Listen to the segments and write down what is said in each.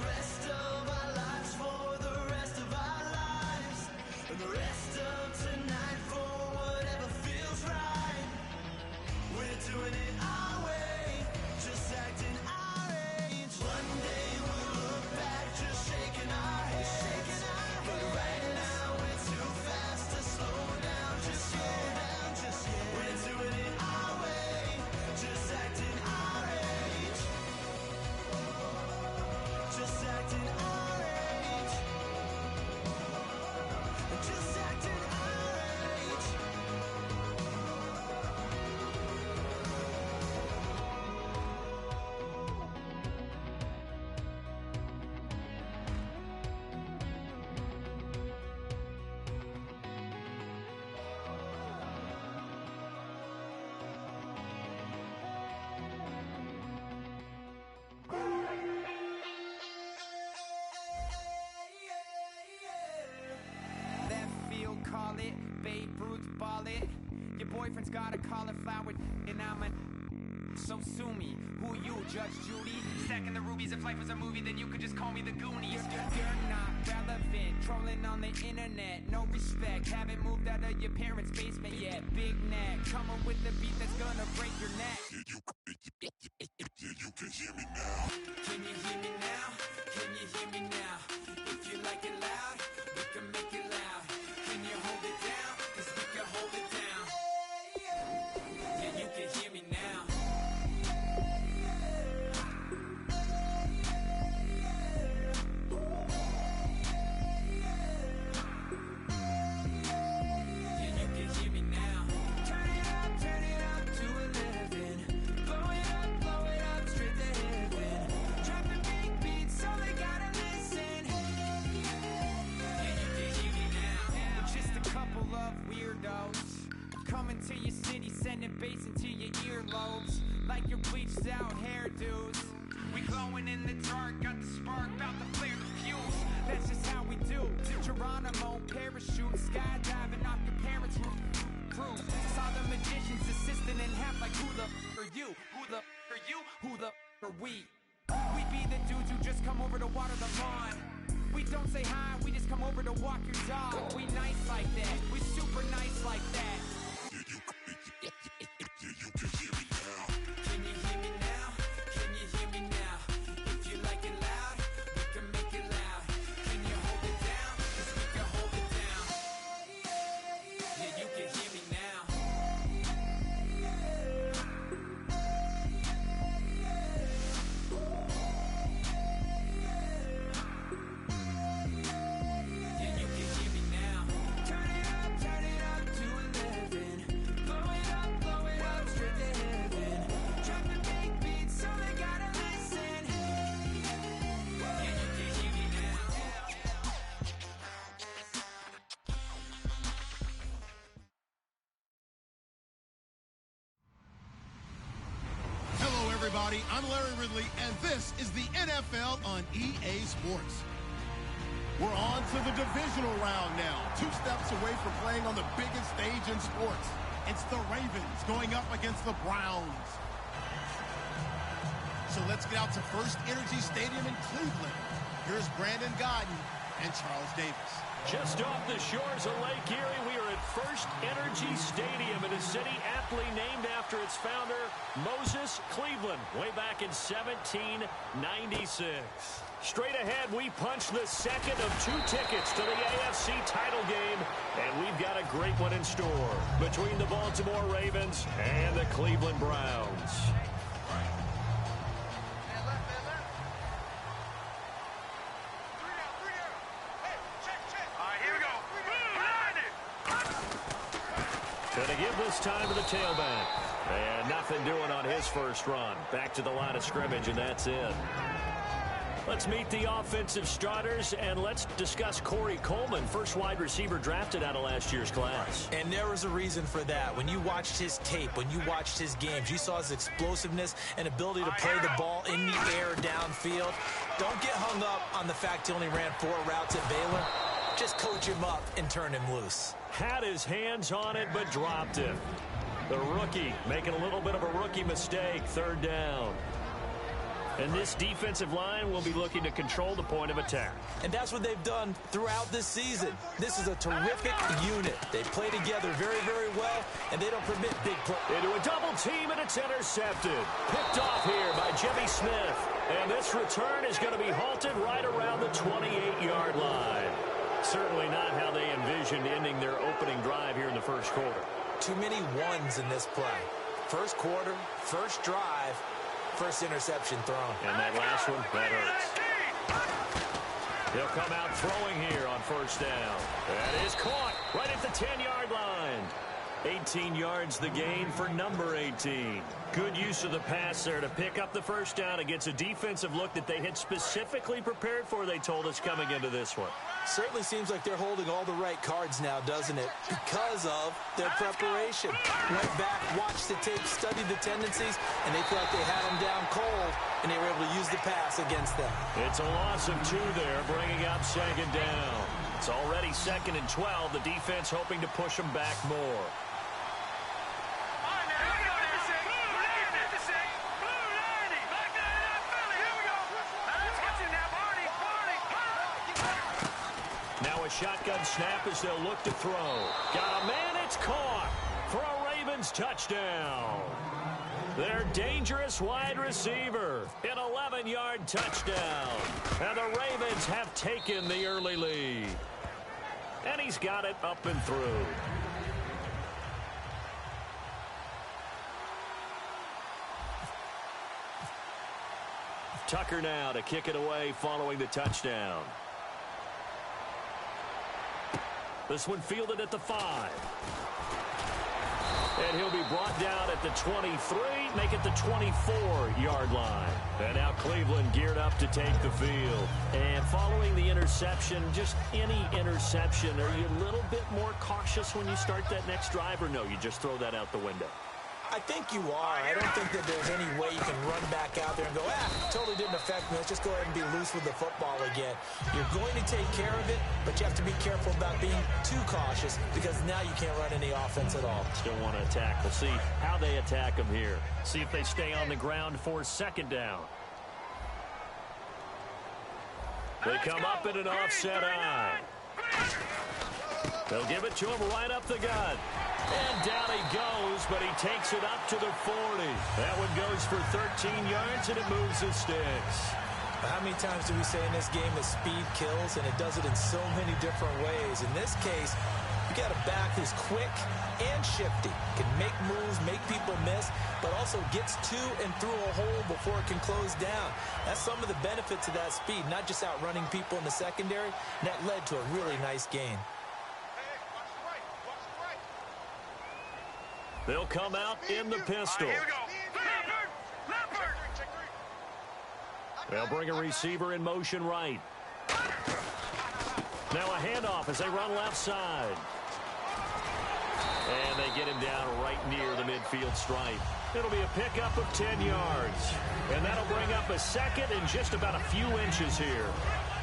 rest of our lives for the rest of our lives. And the rest of tonight for whatever feels right. We're doing it our way, just acting our age. One day we'll look back, just shaking our heads. But right now we're too fast to slow down, just slow down, just yet. We're doing it our way, just acting our age. Just acting our age. Just acting our age. Left field, call it. Babe Ruth, ball it. Your boyfriend's got a cauliflower, and I'm a. So sue me. Who you, Judge Judy? Stacking the rubies. If life was a movie, then you could just call me the Goonies. You're not relevant. Trolling on the internet. No respect. Haven't moved out of your parents' basement yet. Big neck. Coming with the beat that's gonna break your neck. Yeah, you can hear me now. Can you hear me now? Can you hear me now? If you like it loud, we can make it loud. Can you hold it down? 'Cause we can hold it down. Yeah, you can hear me now. Yeah, you can hear me now. Turn it up to 11. Blow it up straight to heaven. Dropping big beats, so they gotta listen. Yeah, you can hear me now. Just a couple of weirdos coming to your city, sending bass into your earlobes like your bleached out hairdos. We glowing in the dark, got the spark, about to flare the fuse. That's just how we do. To Geronimo, parachute, skydiving off your parents' roof. Crew saw the magician's assistant in half, like who the are you? Who the are you? Who the are we? We be the dudes who just come over to water the lawn. We don't say hi, we just come over to walk your dog. We nice like that, we super nice like that. Yeah, you can hear me now. Can you hear me now? Can you hear me now? If you like it loud, we can make it loud. Can you hold it down? 'Cause we can hold it down. Yeah, you can hear me now. Yeah, you can hear me now. Turn it up to 11. Blow it up straight to heaven. Dropping big beats, so they gotta listen. Yeah, you can hear me now. Hello, everybody. I'm Larry Ridley, and this is the NFL on EA Sports. We're on to the divisional round now. 2 steps away from playing on the biggest stage in sports. It's the Ravens going up against the Browns. So let's get out to First Energy Stadium in Cleveland. Here's Brandon Godden and Charles Davis. Just off the shores of Lake Erie, we are at First Energy Stadium in a city aptly named after its founder, Moses Cleveland, way back in 1796. Straight ahead, we punch the second of 2 tickets to the AFC title game, and we've got a great one in store between the Baltimore Ravens and the Cleveland Browns. Gonna give this time to the tailback. And nothing doing on his first run. Back to the line of scrimmage, and that's it. Let's meet the offensive starters, and let's discuss Corey Coleman, first wide receiver drafted out of last year's class. And there was a reason for that. When you watched his tape, when you watched his games, you saw his explosiveness and ability to play the ball in the air downfield. Don't get hung up on the fact he only ran 4 routes at Baylor. Just coach him up and turn him loose. Had his hands on it, but dropped it. The rookie making a little bit of a rookie mistake, 3rd down. And this defensive line will be looking to control the point of attack. And that's what they've done throughout this season. This is a terrific unit. They play together very, very well, and they don't permit big plays. Into a double team, and it's intercepted. Picked off here by Jimmy Smith. And this return is going to be halted right around the 28-yard line. Certainly not how they envisioned ending their opening drive here in the first quarter. Too many ones in this play. First quarter, first drive, first interception thrown. And that last one, that hurts. He'll come out throwing here on first down. That is caught right at the 10-yard line. 18 yards the gain for number 18. Good use of the pass there to pick up the first down against a defensive look that they had specifically prepared for, they told us, coming into this one. Certainly seems like they're holding all the right cards now, doesn't it? Because of their preparation. Went back, watched the tape, studied the tendencies, and they felt like they had them down cold, and they were able to use the pass against them. It's a loss of 2 there, bringing up second down. It's already 2nd and 12. The defense hoping to push them back more. Now a shotgun snap as they'll look to throw. Got a man, it's caught for a Ravens touchdown. Their dangerous wide receiver, an 11-yard touchdown. And the Ravens have taken the early lead. And he's got it up and through. Tucker now to kick it away following the touchdown. This one fielded at the 5. And he'll be brought down at the 23, make it the 24-yard line. And now Cleveland geared up to take the field. And following the interception, just any interception, are you a little bit more cautious when you start that next drive, or no, you just throw that out the window? I think you are. I don't think that there's any way you can run back out there and go, totally didn't affect me. Let's just go ahead and be loose with the football again. You're going to take care of it, but you have to be careful about being too cautious because now you can't run any offense at all. Still want to attack. We'll see how they attack them here. See if they stay on the ground for second down. They come up in an offset eye. They'll give it to him right up the gut. And down he goes, but he takes it up to the 40. That one goes for 13 yards, and it moves the sticks. How many times do we say in this game that speed kills, and it does it in so many different ways? In this case, you got a back who's quick and shifty, can make moves, make people miss, but also gets to and through a hole before it can close down. That's some of the benefits of that speed, not just outrunning people in the secondary. And that led to a really nice gain. They'll come out in the pistol. They'll bring a receiver in motion right. Now a handoff as they run left side. And they get him down right near the midfield stripe. It'll be a pickup of 10 yards. And that'll bring up a second and just about a few inches here.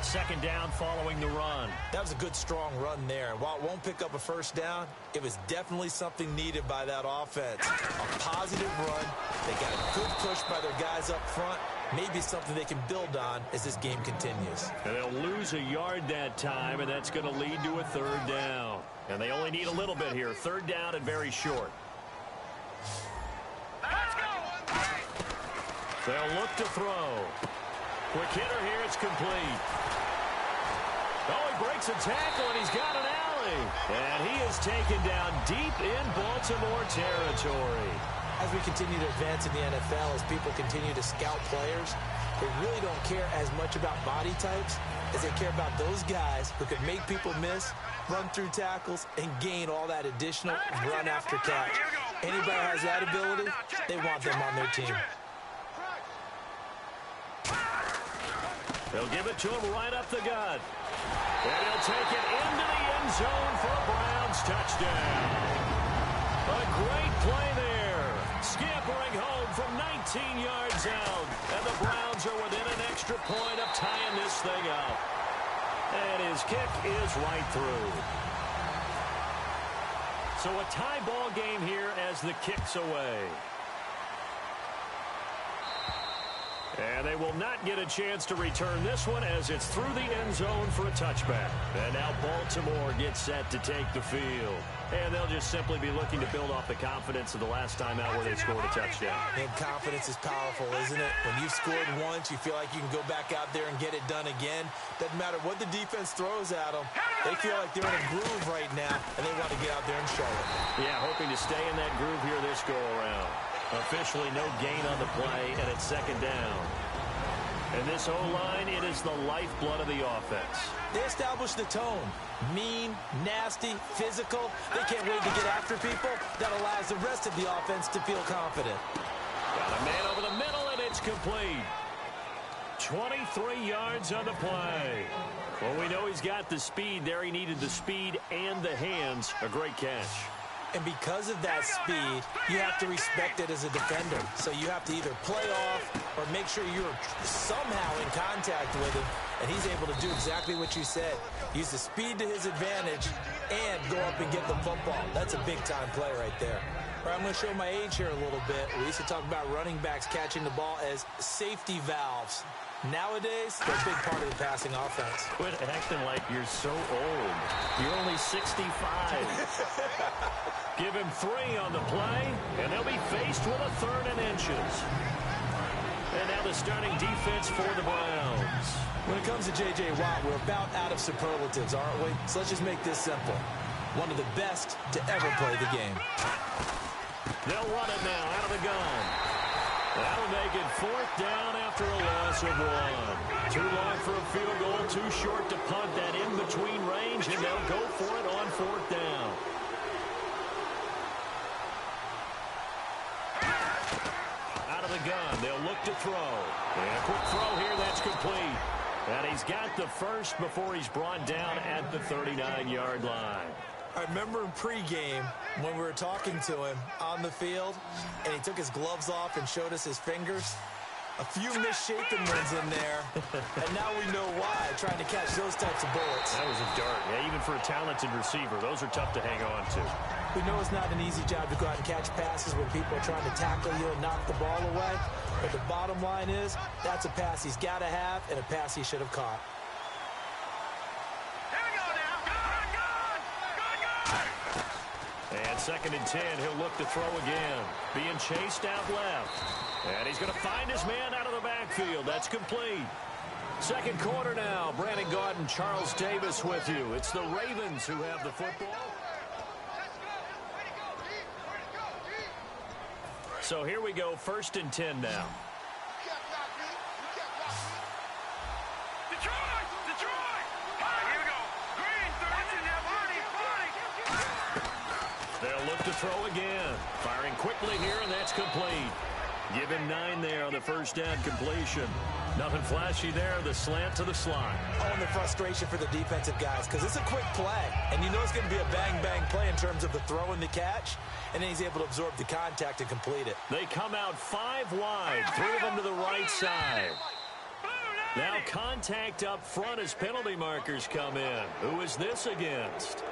Second down following the run. That was a good, strong run there. While it won't pick up a first down, it was definitely something needed by that offense. A positive run. They got a good push by their guys up front. Maybe something they can build on as this game continues. And they'll lose a yard that time, and that's going to lead to a third down. And they only need a little bit here. Third down and very short. They'll look to throw. Quick hitter here, it's complete. Oh, he breaks a tackle, and he's got an alley. And he is taken down deep in Baltimore territory. As we continue to advance in the NFL, as people continue to scout players, they really don't care as much about body types as they care about those guys who can make people miss, run through tackles, and gain all that additional run after catch. Anybody who has that ability, they want them on their team. They'll give it to him right up the gut. And he'll take it into the end zone for a Browns touchdown. A great play there. Scampering home from 19 yards out. And the Browns are within an extra point of tying this thing up. And his kick is right through. So a tie ball game here as the kick's away. And they will not get a chance to return this one as it's through the end zone for a touchback. And now Baltimore gets set to take the field. And they'll just simply be looking to build off the confidence of the last time out where they scored a touchdown. And confidence is powerful, isn't it? When you've scored once, you feel like you can go back out there and get it done again. Doesn't matter what the defense throws at them. They feel like they're in a groove right now, and they want to get out there and show it. Yeah, hoping to stay in that groove here this go-around. Officially no gain on the play, and it's second down. And this O-line, it is the lifeblood of the offense. They establish the tone. Mean, nasty, physical. They can't wait to get after people. That allows the rest of the offense to feel confident. Got a man over the middle, and it's complete. 23 yards on the play. Well, we know he's got the speed there. He needed the speed and the hands. A great catch. And because of that speed, you have to respect it as a defender. So you have to either play off or make sure you're somehow in contact with him. And he's able to do exactly what you said. Use the speed to his advantage and go up and get the football. That's a big-time play right there. All right, I'm going to show my age here a little bit. We used to talk about running backs catching the ball as safety valves. Nowadays, they're a big part of the passing offense. Quit acting like you're so old. You're only 65. Give him 3 on the play, and they'll be faced with a 3rd and inches. And now the starting defense for the Browns. When it comes to J.J. Watt, we're about out of superlatives, aren't we? So let's just make this simple. One of the best to ever play the game. They'll run it now out of the gun. That'll make it 4th down after a loss of 1. Too long for a field goal, too short to punt that in-between range, and they'll go for it on 4th down. Out of the gun, they'll look to throw. And a quick throw here, that's complete. And he's got the first before he's brought down at the 39-yard line. I remember in pregame when we were talking to him on the field, and he took his gloves off and showed us his fingers. A few misshapen ones in there, and now we know why, trying to catch those types of bullets. That was a dart. Yeah, even for a talented receiver, those are tough to hang on to. We know it's not an easy job to go out and catch passes when people are trying to tackle you and knock the ball away, but the bottom line is that's a pass he's got to have and a pass he should have caught. And 2nd and 10, he'll look to throw again. Being chased out left. And he's going to find his man out of the backfield. That's complete. Second quarter now. Brandon Gaudin, Charles Davis with you. It's the Ravens who have the football. So here we go, 1st and 10 now. They'll look to throw again. Firing quickly here, and that's complete. Give him 9 there on the 1st down completion. Nothing flashy there, the slant to the slot. Oh, and the frustration for the defensive guys, because it's a quick play. And you know it's going to be a bang-bang play in terms of the throw and the catch. And then he's able to absorb the contact and complete it. They come out 5 wide, 3 of them to the right side. Now contact up front as penalty markers come in. Who is this against?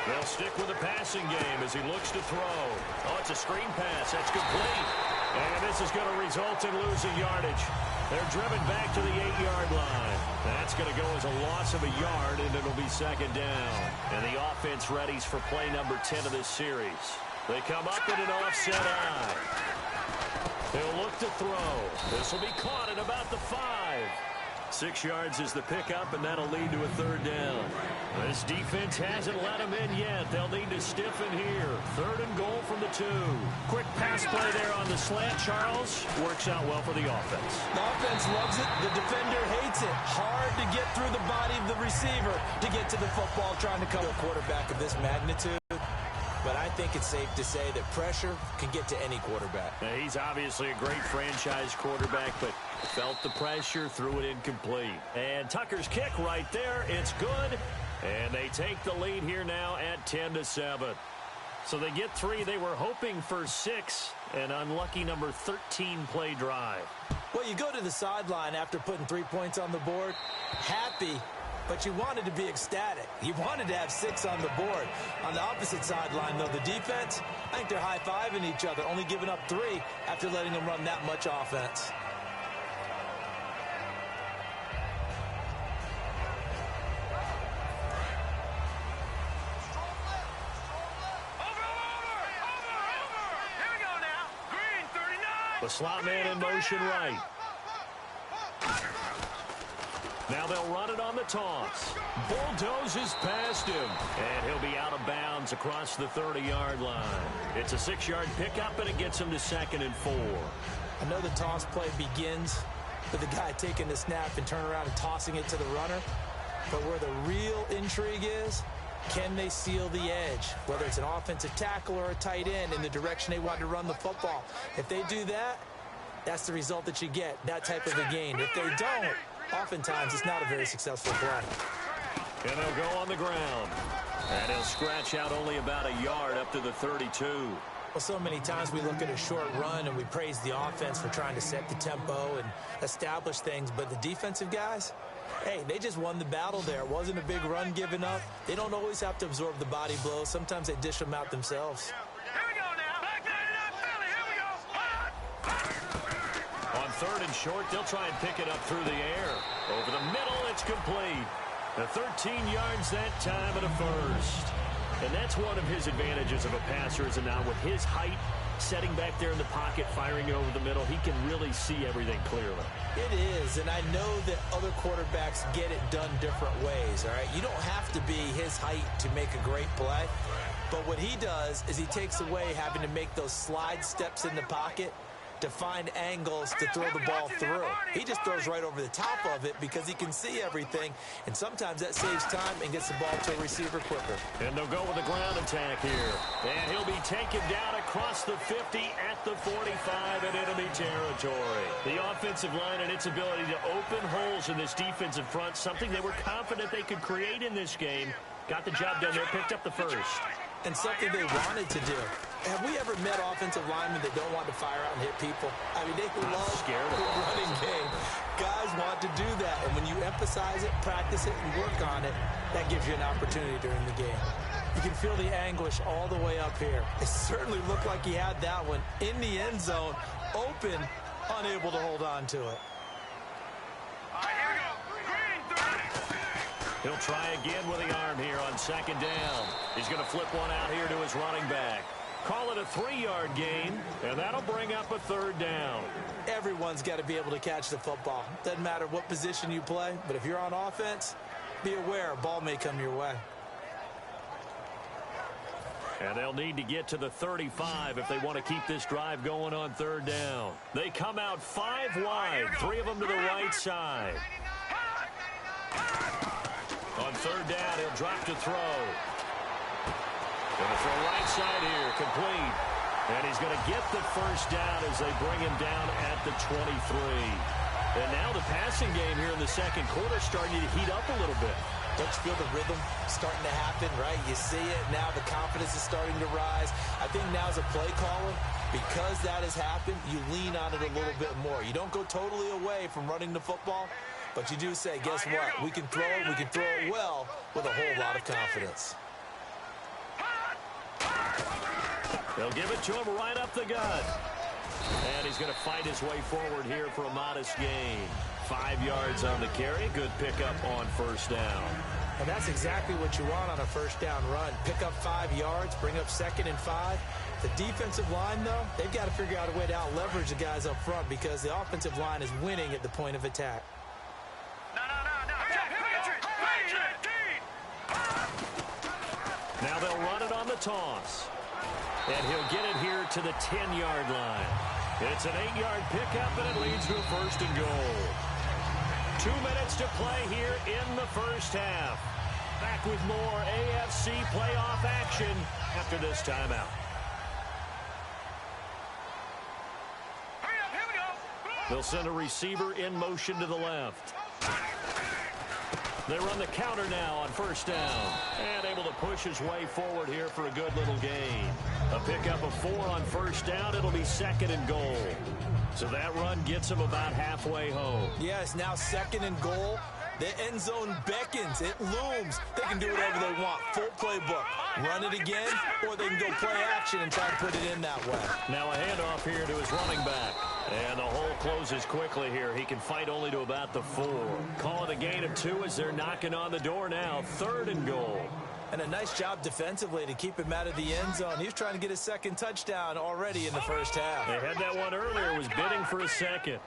They'll stick with the passing game as he looks to throw. Oh, it's a screen pass. That's complete. And this is going to result in losing yardage. They're driven back to the 8-yard line. That's going to go as a loss of a yard, and it'll be 2nd down. And the offense readies for play number 10 of this series. They come up with an offset eye. They'll look to throw. This will be caught at about the 5. 6 yards is the pickup, and that'll lead to a 3rd down. This defense hasn't let them in yet. They'll need to stiffen here. 3rd and goal from the 2. Quick pass play there on the slant, Charles. Works out well for the offense. The offense loves it. The defender hates it. Hard to get through the body of the receiver to get to the football trying to cover a quarterback of this magnitude. But I think it's safe to say that pressure can get to any quarterback. Now, he's obviously a great franchise quarterback, but felt the pressure, threw it incomplete. And Tucker's kick right there. It's good. And they take the lead here now at 10-7. So they get 3. They were hoping for 6. An unlucky number 13 play drive. Well, you go to the sideline after putting 3 points on the board, happy, but you wanted to be ecstatic. You wanted to have 6 on the board. On the opposite sideline, though, the defense, I think they're high-fiving each other, only giving up 3 after letting them run that much offense. The slot man in motion right. Now they'll run it on the toss. Bulldozes past him. And he'll be out of bounds across the 30-yard line. It's a 6-yard pickup, and it gets him to 2nd and 4. I know the toss play begins with the guy taking the snap and turning around and tossing it to the runner. But where the real intrigue is, can they seal the edge? Whether it's an offensive tackle or a tight end in the direction they want to run the football. If they do that, that's the result that you get, that type of a gain. If they don't, oftentimes it's not a very successful play. And they'll go on the ground. And he'll scratch out only about a yard up to the 32. Well, so many times we look at a short run and we praise the offense for trying to set the tempo and establish things. But the defensive guys, hey, they just won the battle there. It wasn't a big run given up. They don't always have to absorb the body blows. Sometimes they dish them out themselves. Here we go now. Back that it up, Philly. Here we go. On 3rd and short, they'll try and pick it up through the air. Over the middle, it's complete. The 13 yards that time and a first. And that's one of his advantages of a passer, is now with his height, setting back there in the pocket, firing over the middle, he can really see everything clearly. It is, and I know that other quarterbacks get it done different ways, all right? You don't have to be his height to make a great play, but what he does is he takes away having to make those slide steps in the pocket to find angles to throw the ball through. He just throws right over the top of it because he can see everything, and sometimes that saves time and gets the ball to a receiver quicker. And they'll go with a ground attack here. And he'll be taken down across the 50 at the 45 in enemy territory. The offensive line and its ability to open holes in this defensive front, something they were confident they could create in this game. Got the job done there, picked up the first. And something they wanted to do. Have we ever met offensive linemen that don't want to fire out and hit people? I mean, they love the running game. Guys want to do that. And when you emphasize it, practice it, and work on it, that gives you an opportunity during the game. You can feel the anguish all the way up here. It certainly looked like he had that one in the end zone, open, unable to hold on to it. All right, here we go. Green 30. He'll try again with the arm here on 2nd down. He's going to flip one out here to his running back. Call it a 3-yard gain, and that'll bring up a 3rd down. Everyone's got to be able to catch the football. Doesn't matter what position you play, but if you're on offense, be aware a ball may come your way. And they'll need to get to the 35 if they want to keep this drive going on 3rd down. They come out 5 wide, 3 of them to the right side. On 3rd down, he'll drop to throw. Going to throw right side here, complete. And he's going to get the first down as they bring him down at the 23. And now the passing game here in the second quarter starting to heat up a little bit. Don't you feel the rhythm starting to happen, right? You see it now, the confidence is starting to rise. I think now as a play caller, because that has happened, you lean on it a little bit more. You don't go totally away from running the football, but you do say, guess what? We can throw it, we can throw it well with a whole lot of confidence. They'll give it to him right up the gut. And he's going to fight his way forward here for a modest gain. 5 yards on the carry. Good pickup on 1st down. And that's exactly what you want on a 1st down run. Pick up 5 yards, bring up 2nd and 5. The defensive line, though, they've got to figure out a way to out-leverage the guys up front because the offensive line is winning at the point of attack. Now they'll run it on the toss. And he'll get it here to the 10-yard line. It's an 8-yard pickup, and it leads to a 1st and goal. 2 minutes to play here in the first half. Back with more AFC playoff action after this timeout. They'll send a receiver in motion to the left. They run the counter now on 1st down. And able to push his way forward here for a good little gain. A pickup of 4 on 1st down. It'll be 2nd and goal. So that run gets him about halfway home. Yeah, it's now 2nd and goal. The end zone beckons. It looms. They can do whatever they want. Full playbook. Run it again, or they can go play action and try to put it in that way. Now a handoff here to his running back. And the hole closes quickly here. He can fight only to about the 4. Call it a gain of 2 as they're knocking on the door now. 3rd and goal. And a nice job defensively to keep him out of the end zone. He was trying to get his second touchdown already in the first half. They had that one earlier, was bidding for a second.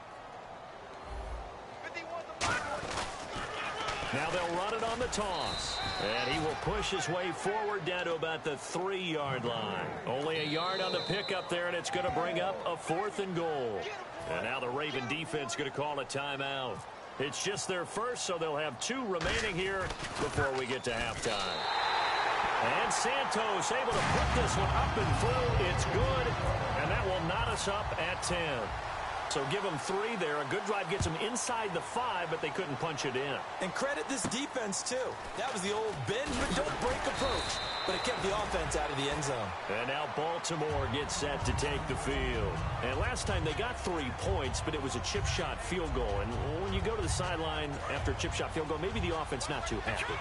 Now they'll run it on the toss. And he will push his way forward down to about the 3-yard line. Only a yard on the pickup there, and it's going to bring up a 4th and goal. And now the Raven defense going to call a timeout. It's just their first, so they'll have 2 remaining here before we get to halftime. And Santos able to put this one up and through. It's good, and that will knot us up at 10. So give them 3 there. A good drive gets them inside the 5, but they couldn't punch it in. And credit this defense, too. That was the old bend but don't break approach. But it kept the offense out of the end zone. And now Baltimore gets set to take the field. And last time they got 3 points, but it was a chip shot field goal. And when you go to the sideline after a chip shot field goal, maybe the offense not too happy.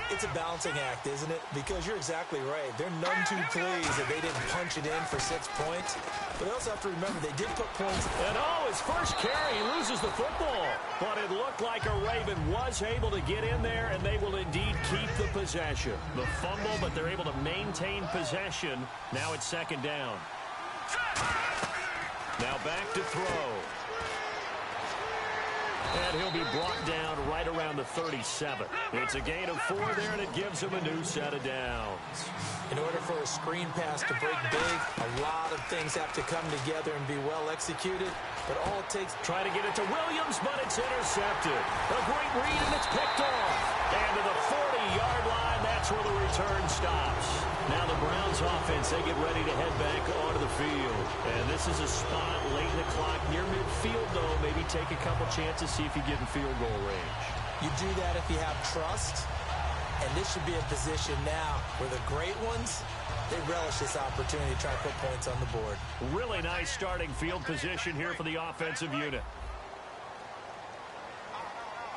It's a balancing act, isn't it? Because you're exactly right. They're none too pleased that they didn't punch it in for 6 points. But they also have to remember they did put points. And his first carry, he loses the football. But it looked like a Raven was able to get in there, and they will indeed keep the possession. The fumble, but they're able to maintain possession. Now it's 2nd down. Now back to throw. And he'll be brought down right around the 37. It's a gain of 4 there, and it gives him a new set of downs. In order for a screen pass to break big, a lot of things have to come together and be well executed. But all it takes... Try to get it to Williams, but it's intercepted. A great read, and it's picked off. And to the 40-yard line, that's where the return stops. Now the Browns offense, they get ready to head back onto the field. And this is a spot late in the clock near midfield, though. Maybe take a couple chances, see if you get in field goal range. You do that if you have trust. And this should be a position now where the great ones, they relish this opportunity to try to put points on the board. Really nice starting field position here for the offensive unit.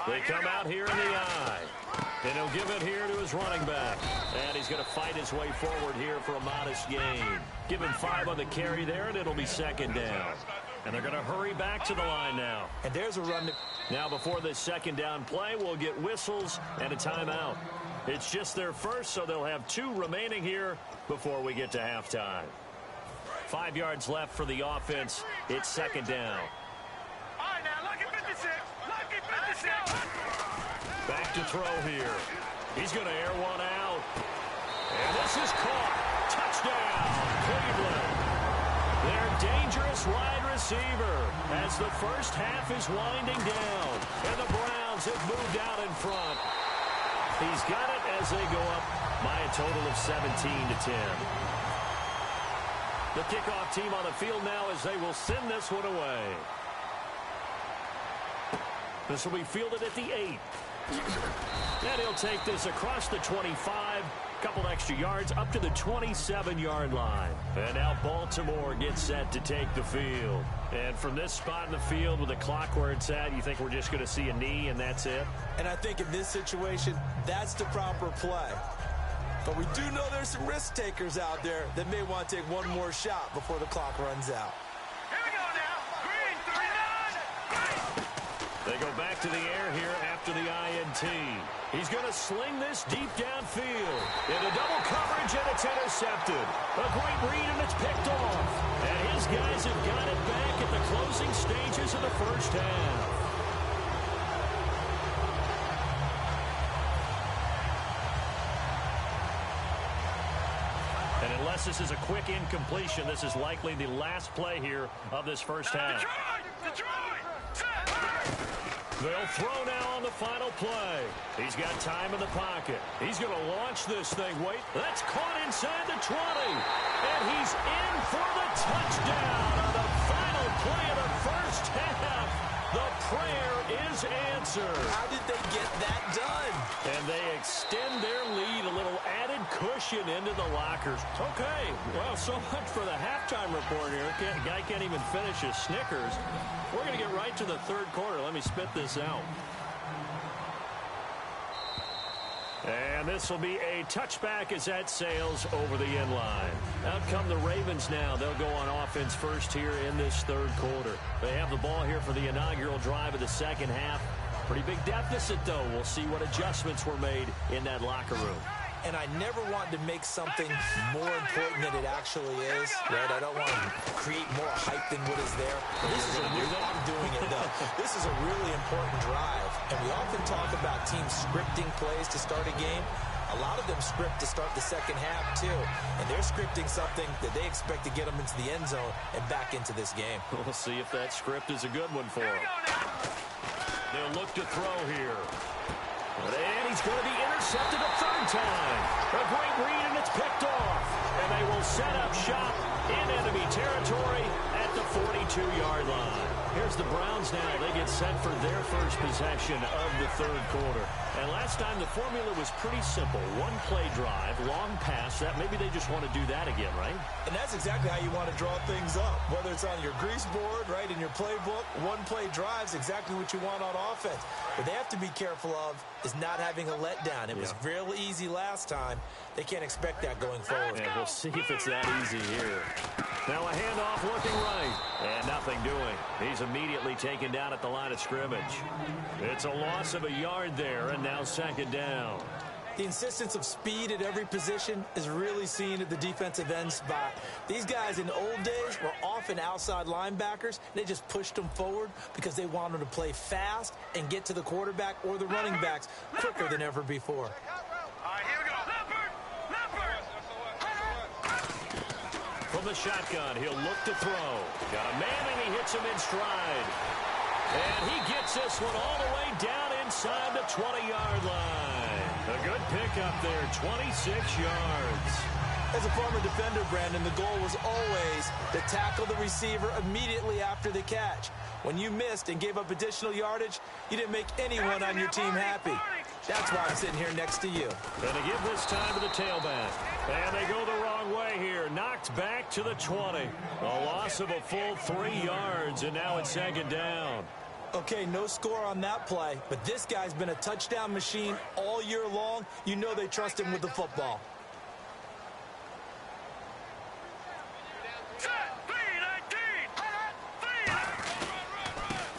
They come out here in the eye. And he'll give it here to his running back. And he's going to fight his way forward here for a modest gain. Give him 5 on the carry there, and it'll be 2nd down. And they're going to hurry back to the line now. And there's a run. Now before this 2nd down play, we'll get whistles and a timeout. It's just their first, so they'll have 2 remaining here before we get to halftime. 5 yards left for the offense. It's 2nd down. All right, now, lucky 56. Lucky 56. Back to throw here. He's going to air one out. And this is caught. Touchdown, Cleveland. Their dangerous wide receiver as the first half is winding down. And the Browns have moved out in front. He's got it as they go up by a total of 17-10. The kickoff team on the field now as they will send this one away. This will be fielded at the 8. And he'll take this across the 25, couple extra yards up to the 27-yard line. And now Baltimore gets set to take the field. And from this spot in the field with the clock where it's at, you think we're just going to see a knee and that's it? And I think in this situation, that's the proper play. But we do know there's some risk takers out there that may want to take one more shot before the clock runs out. Here we go now. Green, 39. They go back to the air here after the INT. He's going to sling this deep downfield. Into double coverage, and it's intercepted. A great read, and it's picked off. And his guys have got it back at the closing stages of the first half. And unless this is a quick incompletion, this is likely the last play here of this first half. Detroit. They'll throw now on the final play. He's got time in the pocket. He's going to launch this thing. Wait, that's caught inside the 20. And he's in for the touchdown on the final play of the first half. The prayer is answered. How did they get that done? And they extend their lead, a little added cushion into the lockers. Okay, well, so much for the halftime report here. Guy can't even finish his Snickers. We're going to get right to the third quarter. Let me spit this out. And this will be a touchback as that sails over the end line. Out come the Ravens now. They'll go on offense first here in this third quarter. They have the ball here for the inaugural drive of the second half. Pretty big deficit, though. We'll see what adjustments were made in that locker room. And I never want to make something more important than it actually is, right? I don't want to create more hype than what is there. This is I'm doing it, though. This is a really important drive. And we often talk about teams scripting plays to start a game. A lot of them script to start the second half, too. And they're scripting something that they expect to get them into the end zone and back into this game. We'll see if that script is a good one for them. They'll look to throw here. And he's going to be intercepted a third time. A great read, and it's picked off. And they will set up shop in enemy territory at the 42-yard line. Here's the Browns now. They get set for their first possession of the third quarter. And last time the formula was pretty simple. One-play drive, long pass. That maybe they just want to do that again, right? And that's exactly how you want to draw things up. Whether it's on your grease board, right, in your playbook, one-play drive's exactly what you want on offense. What they have to be careful of is not having a letdown. It was real easy last time. They can't expect that going forward. And we'll see if it's that easy here. Now a handoff looking right. And nothing doing. He's immediately taken down at the line of scrimmage. It's a loss of a yard there, and now second down. The insistence of speed at every position is really seen at the defensive end spot. These guys in the old days were often outside linebackers. They just pushed them forward because they wanted to play fast and get to the quarterback or the running backs quicker than ever before. All right, here we go. From the shotgun, he'll look to throw. Got a man, and he hits him in stride. And he gets this one all the way down inside the 20-yard line. A good pickup there, 26 yards. As a former defender, Brandon, the goal was always to tackle the receiver immediately after the catch. When you missed and gave up additional yardage, you didn't make anyone on your team happy. That's why I'm sitting here next to you. Going to give this time to the tailback. And they go the wrong way here. Knocked back to the 20. A loss of a full 3 yards, and now it's second down. Okay, no score on that play, but this guy's been a touchdown machine all year long. You know they trust him with the football.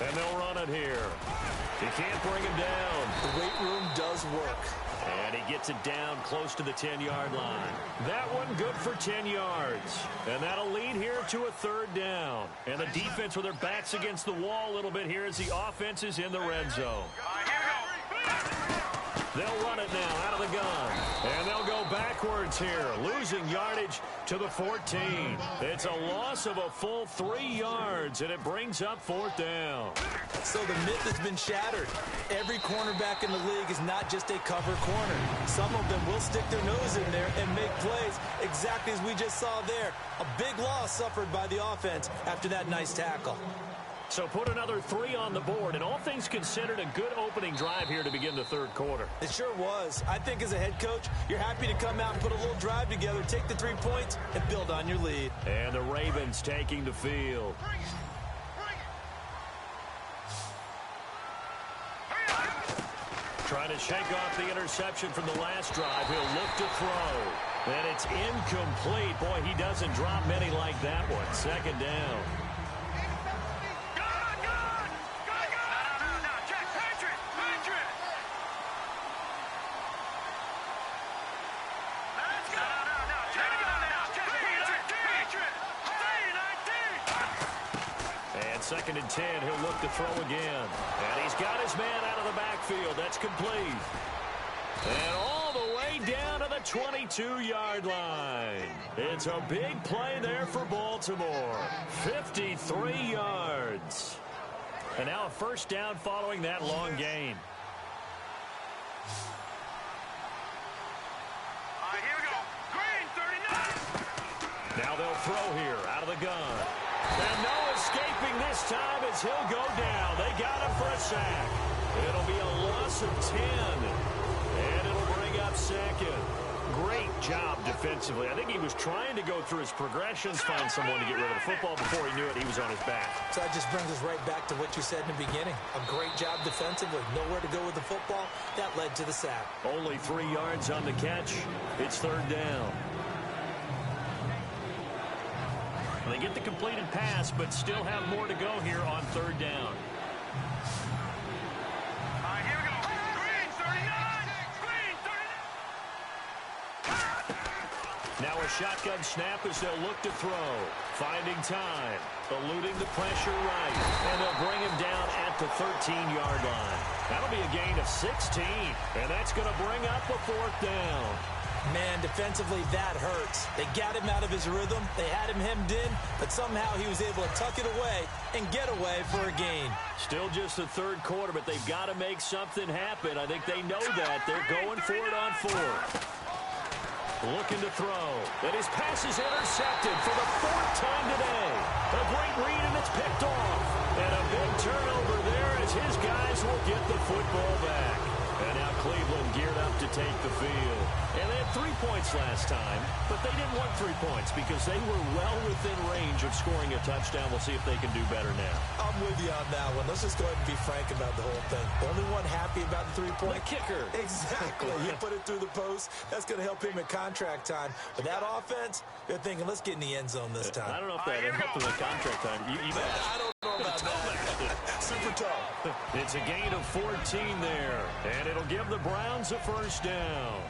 And they'll run it here. He can't bring him down. The weight room does work. And he gets it down close to the 10-yard line. That one good for 10 yards. And that'll lead here to a third down. And the defense with their backs against the wall a little bit here as the offense is in the red zone. They'll run it now out of the gun. And they'll go backwards here, losing yardage to the 14. It's a loss of a full 3 yards, and it brings up fourth down. So the myth has been shattered. Every cornerback in the league is not just a cover corner. Some of them will stick their nose in there and make plays exactly as we just saw there. A big loss suffered by the offense after that nice tackle. So put another 3 on the board, and all things considered, a good opening drive here to begin the third quarter. It sure was. I think as a head coach, you're happy to come out and put a little drive together, take the 3 points, and build on your lead. And the Ravens taking the field. Trying to shake off the interception from the last drive. He'll look to throw. And it's incomplete. Boy, he doesn't drop many like that one. Second down. Second and 10, he'll look to throw again. And he's got his man out of the backfield. That's complete. And all the way down to the 22-yard line. It's a big play there for Baltimore. 53 yards. And now a first down following that long gain. All right, here we go. Green, 39. Now they'll throw here out of the gun. And no escaping this time as he'll go down. They got him for a sack. It'll be a loss of 10. And it'll bring up second. great job defensively. I think he was trying to go through his progressions, find someone to get rid of the football. Before he knew it, he was on his back. So that just brings us right back to what you said in the beginning. A great job defensively. Nowhere to go with the football. That led to the sack. Only 3 yards on the catch. It's third down. They get the completed pass, but still have more to go here on third down. Here we go. Green 39. Green 39. Now a shotgun snap as they'll look to throw. Finding time. Eluding the pressure right. And they'll bring him down at the 13-yard line. That'll be a gain of 16. And that's going to bring up a fourth down. Man, defensively, that hurts. They got him out of his rhythm. They had him hemmed in, but somehow he was able to tuck it away and get away for a gain. Still just the third quarter, but they've got to make something happen. I think they know that. They're going for it on fourth. Looking to throw. And his pass is intercepted for the 4th time today. A great read, and it's picked off. And a big turnover there as his guys will get the football back. And now Cleveland geared up to take the field. And they had 3 points last time, but they didn't want 3 points because they were well within range of scoring a touchdown. We'll see if they can do better now. I'm with you on that one. Let's just go ahead and be frank about the whole thing. The only one happy about the 3-point. The kicker. Exactly. You put it through the post. That's going to help him at contract time. But that offense, they're thinking, let's get in the end zone this time. I don't know if that helped him at contract time. You bet. I don't know about that. Super tough. It's a gain of 14 there, and it'll give the Browns a first down.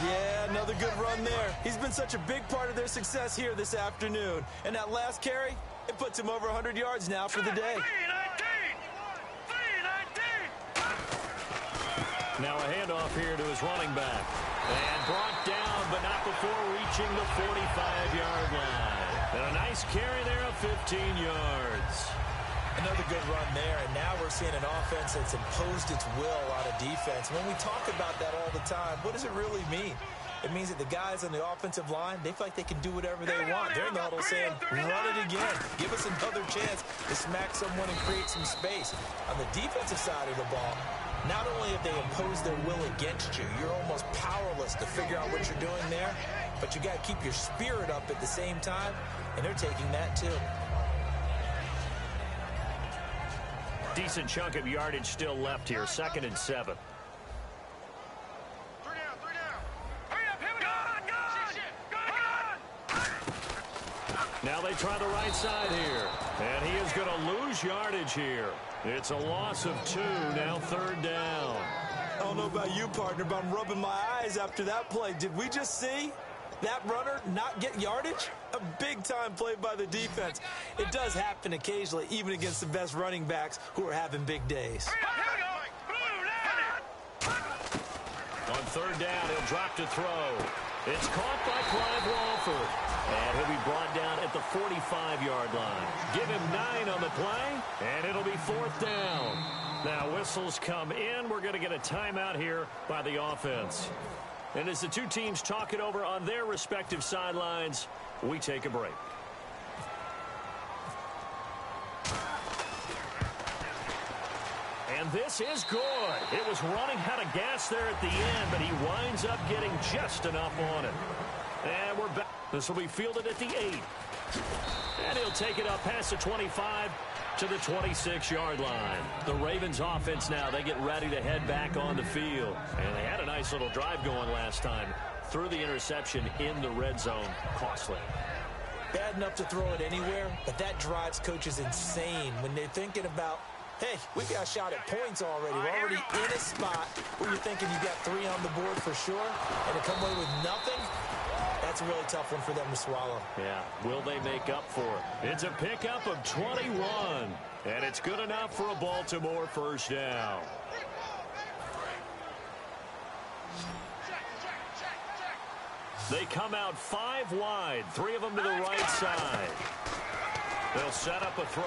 Yeah, another good run there. He's been such a big part of their success here this afternoon. And that last carry, it puts him over 100 yards now for the day. 319. Now a handoff here to his running back. And brought down, but not before reaching the 45-yard line. And a nice carry there of 15 yards. Another good run there, and now we're seeing an offense that's imposed its will on a defense. When we talk about that all the time, what does it really mean? It means that the guys on the offensive line, they feel like they can do whatever they want. They're in the huddle saying, run it again. Give us another chance to smack someone and create some space. On the defensive side of the ball, not only have they imposed their will against you, you're almost powerless to figure out what you're doing there, but you got to keep your spirit up at the same time, and they're taking that too. Decent chunk of yardage still left here. 2nd and 7. 3 down. Hurry up, here we go. Now they try the right side here. And he is going to lose yardage here. It's a loss of 2. Now 3rd down. I don't know about you, partner, but I'm rubbing my eyes after that play. Did we just see that runner not get yardage? A big-time play by the defense. It does happen occasionally, even against the best running backs who are having big days. On 3rd down, he'll drop to throw. It's caught by Clive Walford. And he'll be brought down at the 45-yard line. Give him 9 on the play, and it'll be 4th down. Now whistles come in. We're going to get a timeout here by the offense. And as the two teams talk it over on their respective sidelines, we take a break. And this is good. It was running out of gas there at the end, but he winds up getting just enough on it. And we're back. This will be fielded at the 8. And he'll take it up past the 25 to the 26-yard line. The Ravens offense now, they get ready to head back on the field. And they had a nice little drive going last time. Threw the interception in the red zone. Costly. Bad enough to throw it anywhere, but that drives coaches insane when they're thinking about, hey, we've got a shot at points already. We're already in a spot where you're thinking you've got 3 on the board for sure, and to come away with nothing, that's a really tough one for them to swallow. Yeah, will they make up for it? It's a pickup of 21, and it's good enough for a Baltimore first down. They come out 5 wide, 3 of them to the right side. They'll set up a throw.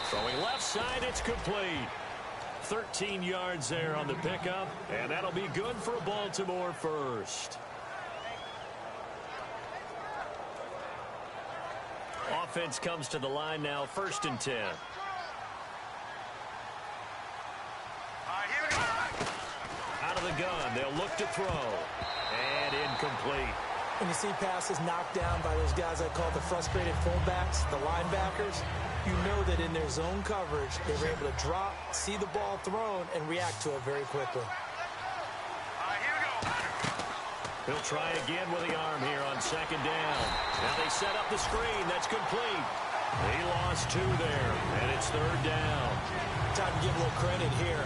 Throwing left side, it's complete. 13 yards there on the pickup, and that'll be good for a Baltimore first. Offense comes to the line now, 1st and 10. Out of the gun, they'll look to throw. And incomplete. When you see passes knocked down by those guys I call the frustrated fullbacks, the linebackers, you know that in their zone coverage, they were able to drop, see the ball thrown, and react to it very quickly. He'll try again with the arm here on second down. Now they set up the screen. That's complete. He lost 2 there, and it's third down. Time to give a little credit here.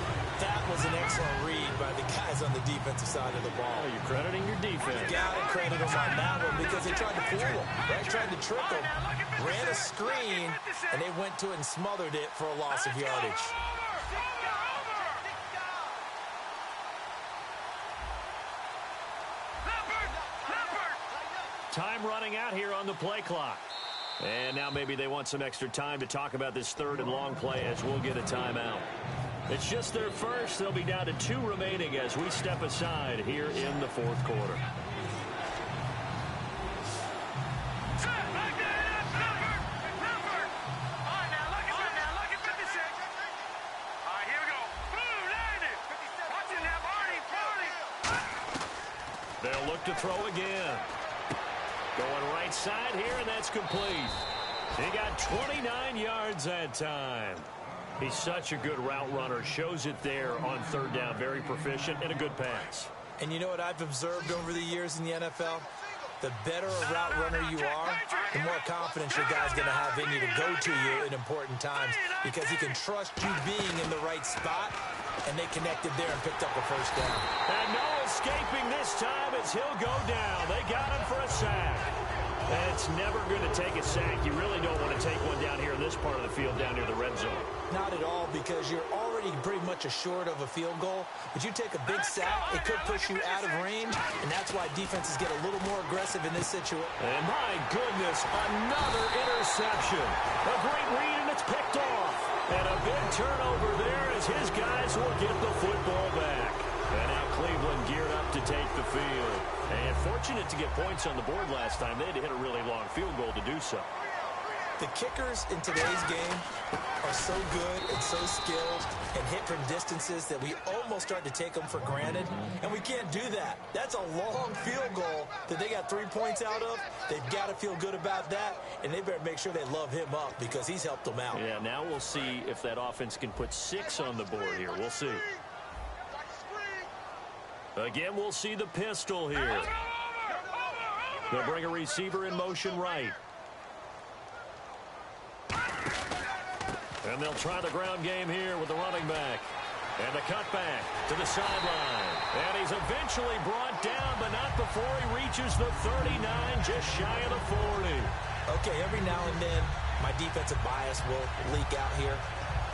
That was an excellent read by the guys on the defensive side of the ball. Oh, you're crediting your defense. Got to credit them on that one because they tried to fool them, right? Tried to trick them, ran a screen, and they went to it and smothered it for a loss of yardage. Time running out here on the play clock. And now maybe they want some extra time to talk about this third and long play as we'll get a timeout. It's just their first. They'll be down to 2 remaining as we step aside here in the fourth quarter. They'll look to throw again. Going right side here, and that's complete. He got 29 yards that time. He's such a good route runner. Shows it there on third down. Very proficient and a good pass. And you know what I've observed over the years in the NFL? The better a route runner you are, the more confidence your guy's going to have in you to go to you in important times because he can trust you being in the right spot, and they connected there and picked up a first down. And no escaping this time as he'll go down. They got him for a sack. It's never going to take a sack. You really don't want to take one down here in this part of the field down near the red zone. Not at all, because you're already pretty much assured of a field goal. But you take a big sack, it could push you out of range, and that's why defenses get a little more aggressive in this situation. And my goodness, another interception. A great read, and it's picked off. And a big turnover there as his guys will get the football back. And now Cleveland geared up to take the field. And fortunate to get points on the board last time. They had to hit a really long field goal to do so. The kickers in today's game are so good and so skilled and hit from distances that we almost start to take them for granted, and we can't do that. That's a long field goal that they got 3 points out of. They've got to feel good about that, and they better make sure they love him up because he's helped them out. Yeah, now we'll see if that offense can put 6 on the board here. We'll see. Again, we'll see the pistol here. They'll bring a receiver in motion right. And they'll try the ground game here with the running back. And the cutback to the sideline. And he's eventually brought down, but not before he reaches the 39, just shy of the 40. Okay, every now and then, my defensive bias will leak out here.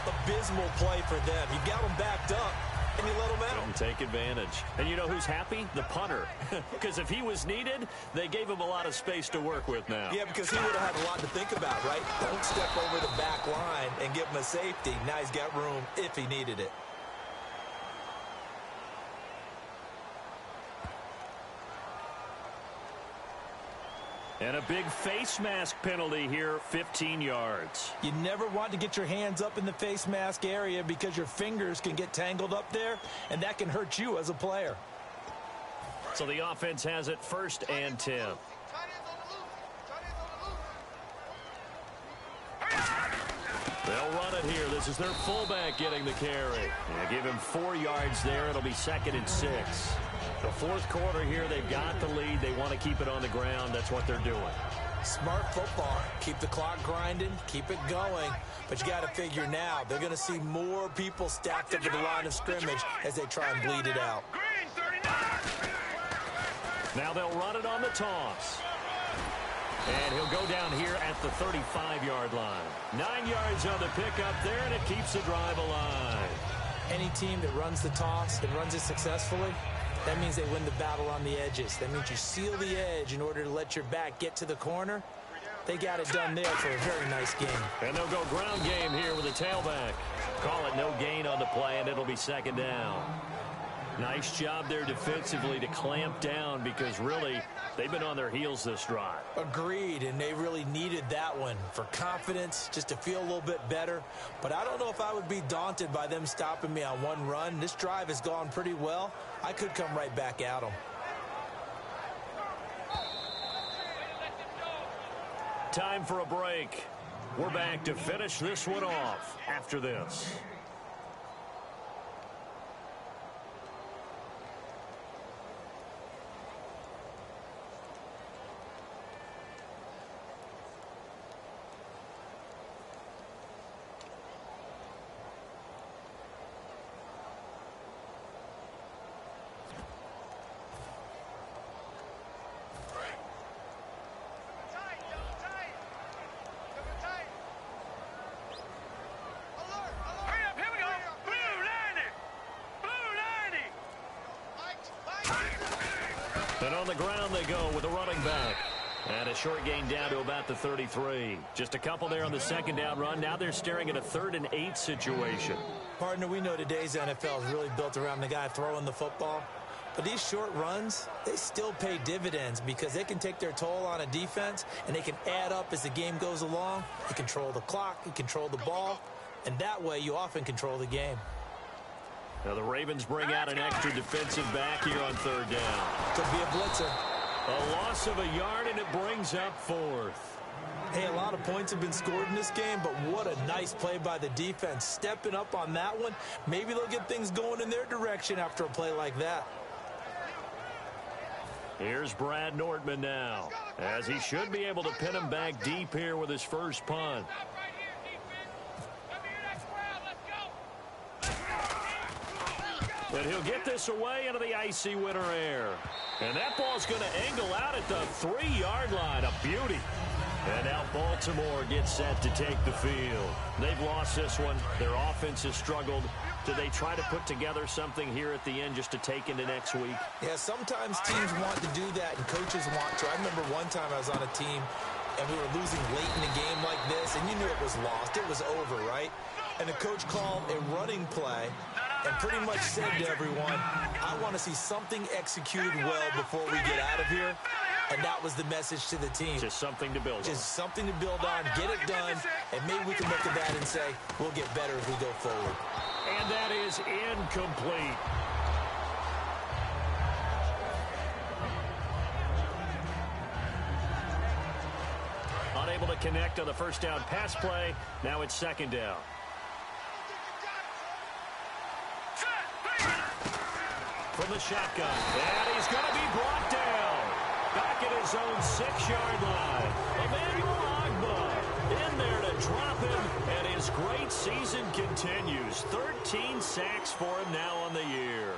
Abysmal play for them. You got them backed up, and you let them out. Couldn't take advantage. And you know who's happy? The punter. Because if he was needed, they gave him a lot of space to work with now. Yeah, because he would have had a lot to think about, right? Don't step over the back line and give him a safety. Now he's got room if he needed it. And a big face mask penalty here, 15 yards. You never want to get your hands up in the face mask area because your fingers can get tangled up there, and that can hurt you as a player. So the offense has it 1st and 10. They'll run it here. This is their fullback getting the carry. Yeah, give him 4 yards there. It'll be 2nd and 6. The fourth quarter here, they've got the lead. They want to keep it on the ground. That's what they're doing. Smart football. Keep the clock grinding. Keep it going. But you got to figure now, they're going to see more people stacked up at the line of scrimmage as they try and bleed it out. Now they'll run it on the toss. And he'll go down here at the 35-yard line. 9 yards on the pickup there, and it keeps the drive alive. Any team that runs the toss and runs it successfully, that means they win the battle on the edges. That means you seal the edge in order to let your back get to the corner. They got it done there for a very nice game. And they'll go ground game here with a tailback. Call it no gain on the play, and it'll be 2nd down. Nice job there defensively to clamp down because really they've been on their heels this drive. Agreed, and they really needed that one for confidence, just to feel a little bit better. But I don't know if I would be daunted by them stopping me on one run. This drive has gone pretty well. I could come right back at them. time for a break. We're back to finish this one off after this. And on the ground they go with a running back. And a short gain down to about the 33. Just a couple there on the second down run. Now they're staring at a 3rd and 8 situation. Partner, we know today's NFL is really built around the guy throwing the football. But these short runs, they still pay dividends because they can take their toll on a defense and they can add up as the game goes along. You control the clock, you control the ball, and that way you often control the game. Now the Ravens bring out an extra defensive back here on 3rd down. Could be a blitzer. A loss of a yard, and it brings up 4th. Hey, a lot of points have been scored in this game, but what a nice play by the defense. Stepping up on that one, maybe they'll get things going in their direction after a play like that. Here's Brad Nordman now, as he should be able to pin him back deep here with his first punt. And he'll get this away into the icy winter air. And that ball's going to angle out at the 3-yard line. A beauty. And now Baltimore gets set to take the field. They've lost this one. Their offense has struggled. Do they try to put together something here at the end just to take into next week? Yeah, sometimes teams want to do that and coaches want to. I remember one time I was on a team and we were losing late in a game like this, and you knew it was lost. It was over, right? And the coach called a running play and pretty much said to everyone, I want to see something executed well before we get out of here. And that was the message to the team. Just something to build on. Just something to build on, get it done, and maybe we can look at that and say, we'll get better as we go forward. And that is incomplete. Unable to connect on the first down pass play. Now it's 2nd down. From the shotgun. And he's going to be brought down. Back at his own 6-yard line. Emmanuel Ogbah in there to drop him. And his great season continues. 13 sacks for him now on the year.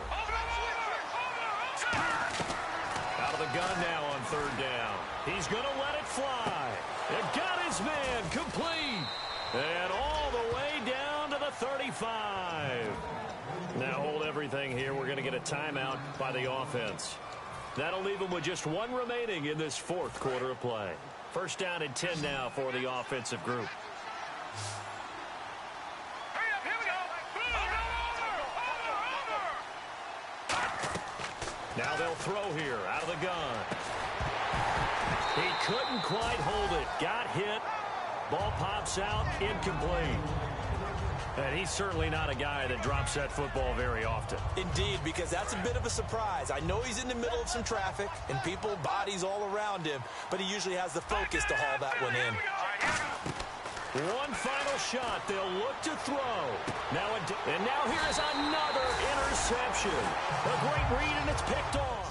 Out of the gun now on 3rd down. He's going to let it fly. And got his man complete. And all the way down to the 35. Now hold everything here. We're going to get a timeout by the offense. That'll leave them with just 1 remaining in this 4th quarter of play. 1st down and 10 now for the offensive group. Now they'll throw here out of the gun. He couldn't quite hold it. Got hit. Ball pops out. Incomplete. And he's certainly not a guy that drops that football very often. Indeed, because that's a bit of a surprise. I know he's in the middle of some traffic and people, bodies all around him, but he usually has the focus to haul that one in. One final shot. They'll look to throw. Now, and now here's another interception. A great read, and it's picked off.